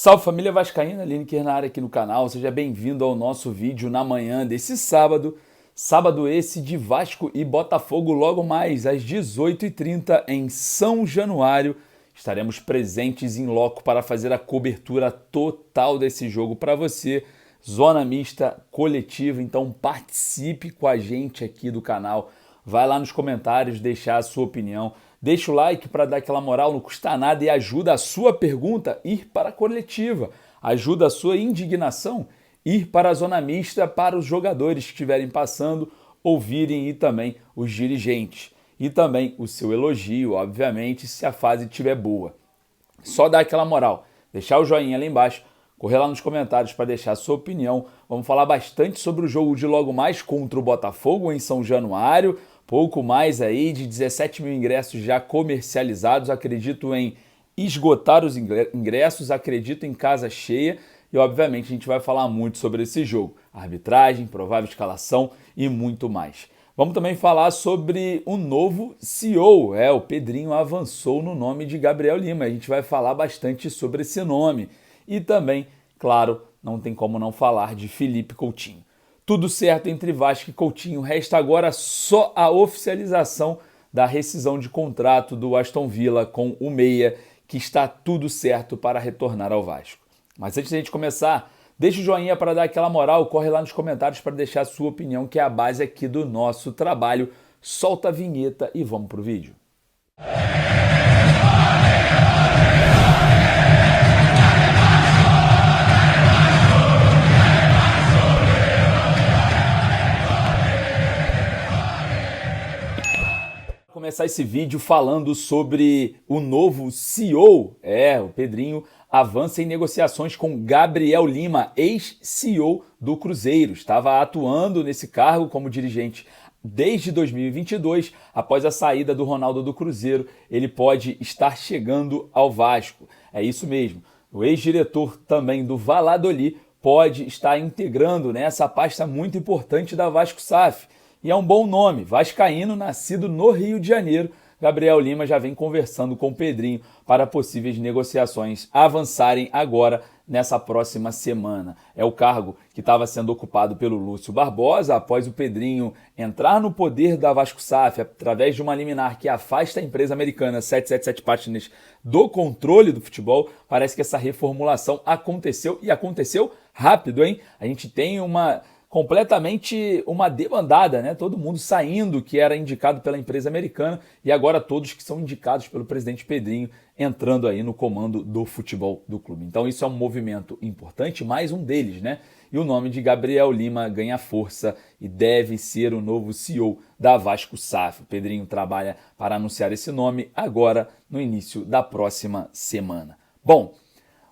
Salve família vascaína, Lineker na área aqui no canal, seja bem-vindo ao nosso vídeo na manhã desse sábado. Sábado esse de Vasco e Botafogo logo mais às 18h30 em São Januário. Estaremos presentes em loco para fazer a cobertura total desse jogo para você. Zona mista coletiva, então participe com a gente aqui do canal. Vai lá nos comentários deixar a sua opinião. Deixa o like para dar aquela moral, não custa nada e ajuda a sua pergunta a ir para a coletiva. Ajuda a sua indignação a ir para a zona mista para os jogadores que estiverem passando, ouvirem e também os dirigentes. E também o seu elogio, obviamente, se a fase estiver boa. Só dar aquela moral, deixar o joinha lá embaixo, correr lá nos comentários para deixar a sua opinião. Vamos falar bastante sobre o jogo de logo mais contra o Botafogo em São Januário. Pouco mais aí de 17 mil ingressos já comercializados. Acredito em esgotar os ingressos, acredito em casa cheia. E obviamente a gente vai falar muito sobre esse jogo. Arbitragem, provável escalação e muito mais. Vamos também falar sobre o novo CEO. O Pedrinho avançou no nome de Gabriel Lima. A gente vai falar bastante sobre esse nome. E também, claro, não tem como não falar de Felipe Coutinho. Tudo certo entre Vasco e Coutinho, resta agora só a oficialização da rescisão de contrato do Aston Villa com o Meia, que está tudo certo para retornar ao Vasco. Mas antes de a gente começar, deixa o joinha para dar aquela moral, corre lá nos comentários para deixar a sua opinião, que é a base aqui do nosso trabalho. Solta a vinheta e vamos pro vídeo. Começar esse vídeo falando sobre o novo CEO. O Pedrinho avança em negociações com Gabriel Lima, ex-CEO do Cruzeiro. Estava atuando nesse cargo como dirigente desde 2022. Após a saída do Ronaldo do Cruzeiro, ele pode estar chegando ao Vasco. É isso mesmo. O ex-diretor também do Valladolid pode estar integrando essa pasta muito importante da Vasco SAF. E é um bom nome, vascaíno, nascido no Rio de Janeiro. Gabriel Lima já vem conversando com o Pedrinho para possíveis negociações avançarem agora nessa próxima semana. É o cargo que estava sendo ocupado pelo Lúcio Barbosa após o Pedrinho entrar no poder da Vasco SAF através de uma liminar que afasta a empresa americana 777 Partners do controle do futebol. Parece que essa reformulação aconteceu e aconteceu rápido, hein? A gente tem completamente uma debandada, todo mundo saindo que era indicado pela empresa americana e agora todos que são indicados pelo presidente Pedrinho entrando aí no comando do futebol do clube. Então isso é um movimento importante, mais um deles, E o nome de Gabriel Lima ganha força e deve ser o novo CEO da Vasco SAF. O Pedrinho trabalha para anunciar esse nome agora no início da próxima semana. Bom,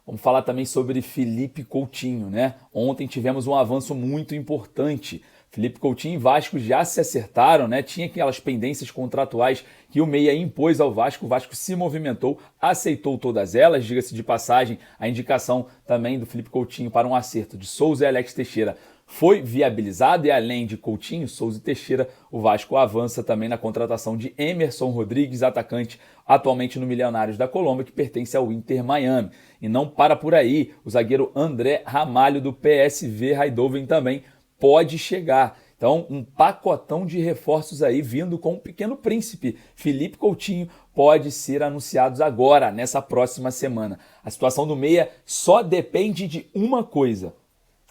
vamos falar também sobre Felipe Coutinho, Ontem tivemos um avanço muito importante. Felipe Coutinho e Vasco já se acertaram, Tinha aquelas pendências contratuais que o Meia impôs ao Vasco. O Vasco se movimentou, aceitou todas elas. Diga-se de passagem, a indicação também do Felipe Coutinho para um acerto de Souza e Alex Teixeira foi viabilizado e além de Coutinho, Souza e Teixeira, o Vasco avança também na contratação de Emerson Rodrigues, atacante atualmente no Milionários da Colômbia, que pertence ao Inter Miami. E não para por aí, o zagueiro André Ramalho do PSV Eindhoven também pode chegar. Então, um pacotão de reforços aí vindo com o pequeno príncipe. Felipe Coutinho pode ser anunciados agora, nessa próxima semana. A situação do Meia só depende de uma coisa,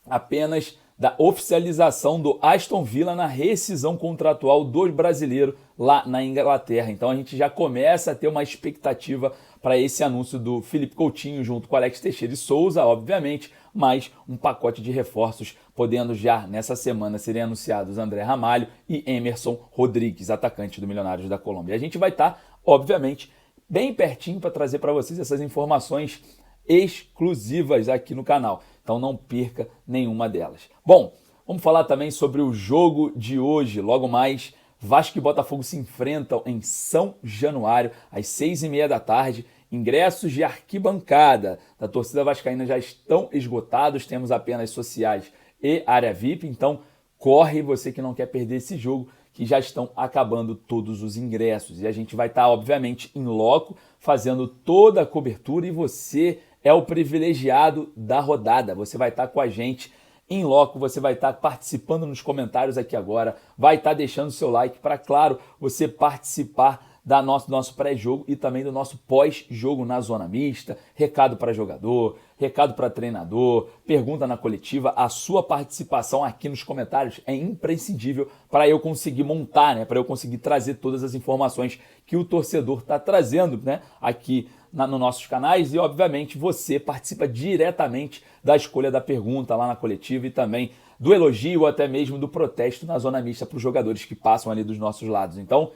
apenas da oficialização do Aston Villa na rescisão contratual do brasileiro lá na Inglaterra. Então a gente já começa a ter uma expectativa para esse anúncio do Felipe Coutinho junto com Alex Teixeira e Souza, obviamente, mais um pacote de reforços, podendo já nessa semana serem anunciados André Ramalho e Emerson Rodrigues, atacante do Milionários da Colômbia. A gente vai estar, obviamente, bem pertinho para trazer para vocês essas informações exclusivas aqui no canal. Então não perca nenhuma delas. Bom, vamos falar também sobre o jogo de hoje. Logo mais, Vasco e Botafogo se enfrentam em São Januário, às 6h30 da tarde. Ingressos de arquibancada da torcida vascaína já estão esgotados. Temos apenas sociais e área VIP. Então corre você que não quer perder esse jogo, que já estão acabando todos os ingressos. E a gente vai estar, obviamente, em loco, fazendo toda a cobertura e você é o privilegiado da rodada. Você vai estar com a gente em loco, você vai estar participando nos comentários aqui agora, vai estar deixando seu like para, claro, você participar do nosso pré-jogo e também do nosso pós-jogo na zona mista, recado para jogador, recado para treinador, pergunta na coletiva. A sua participação aqui nos comentários é imprescindível para eu conseguir montar, né? Para eu conseguir trazer todas as informações que o torcedor está trazendo, né? Aqui nos nossos canais, e obviamente você participa diretamente da escolha da pergunta lá na coletiva e também do elogio ou até mesmo do protesto na zona mista para os jogadores que passam ali dos nossos lados. Então,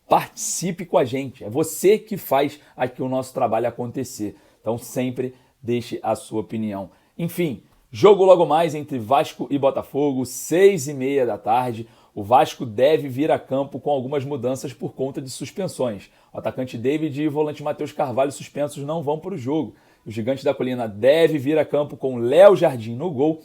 participe com a gente, é você que faz aqui o nosso trabalho acontecer. Então sempre deixe a sua opinião. Enfim, jogo logo mais entre Vasco e Botafogo, 6h30 da tarde. O Vasco deve vir a campo com algumas mudanças por conta de suspensões. O atacante David e o volante Matheus Carvalho suspensos não vão para o jogo. O Gigante da Colina deve vir a campo com Léo Jardim no gol,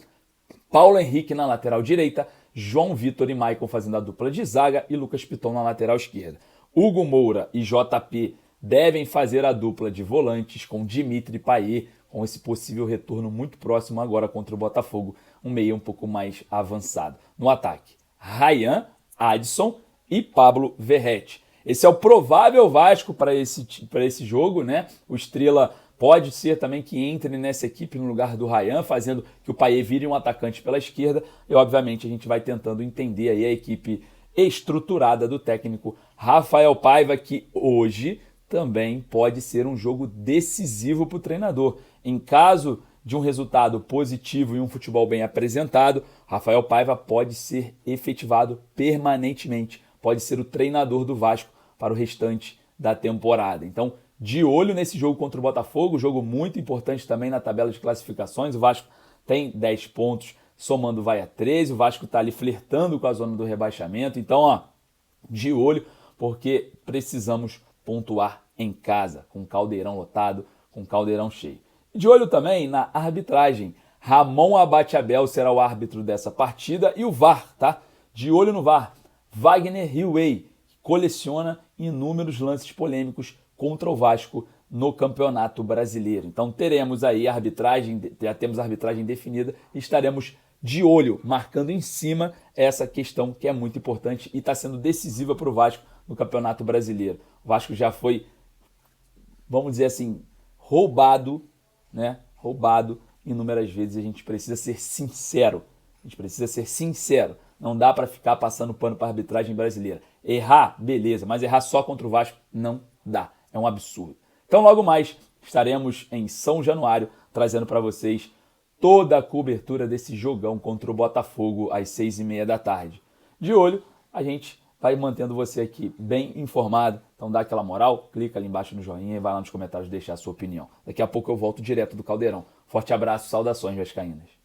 Paulo Henrique na lateral direita, João Vitor e Maicon fazendo a dupla de zaga e Lucas Piton na lateral esquerda. Hugo Moura e JP devem fazer a dupla de volantes com Dimitri Payet, com esse possível retorno muito próximo agora contra o Botafogo, um meio um pouco mais avançado. No ataque, Ryan, Adson e Pablo Verrete. Esse é o provável Vasco para esse jogo, né? O Estrela pode ser também que entre nessa equipe no lugar do Ryan, fazendo que o Payet vire um atacante pela esquerda. E, obviamente, a gente vai tentando entender aí a equipe estruturada do técnico Rafael Paiva, que hoje também pode ser um jogo decisivo para o treinador. Em caso de um resultado positivo e um futebol bem apresentado, Rafael Paiva pode ser efetivado permanentemente, pode ser o treinador do Vasco para o restante da temporada. Então, de olho nesse jogo contra o Botafogo, jogo muito importante também na tabela de classificações. O Vasco tem 10 pontos, somando vai a 13, o Vasco está ali flertando com a zona do rebaixamento. Então, ó, de olho, porque precisamos pontuar em casa, com o caldeirão lotado, com o caldeirão cheio. De olho também na arbitragem. Ramon Abate-Abel será o árbitro dessa partida e o VAR, tá? De olho no VAR. Wagner Hillway coleciona inúmeros lances polêmicos contra o Vasco no Campeonato Brasileiro. Então teremos aí arbitragem, já temos a arbitragem definida e estaremos de olho, marcando em cima essa questão que é muito importante e está sendo decisiva para o Vasco no Campeonato Brasileiro. O Vasco já foi, vamos dizer assim, roubado, né? Roubado inúmeras vezes. A gente precisa ser sincero. Não dá para ficar passando pano para a arbitragem brasileira. Errar, beleza, mas errar só contra o Vasco não dá. É um absurdo. Então logo mais estaremos em São Januário trazendo para vocês toda a cobertura desse jogão contra o Botafogo às 6h30 da tarde. De olho, a gente vai mantendo você aqui bem informado. Então dá aquela moral, clica ali embaixo no joinha e vai lá nos comentários deixar a sua opinião. Daqui a pouco eu volto direto do Caldeirão. Forte abraço, saudações vascaínas.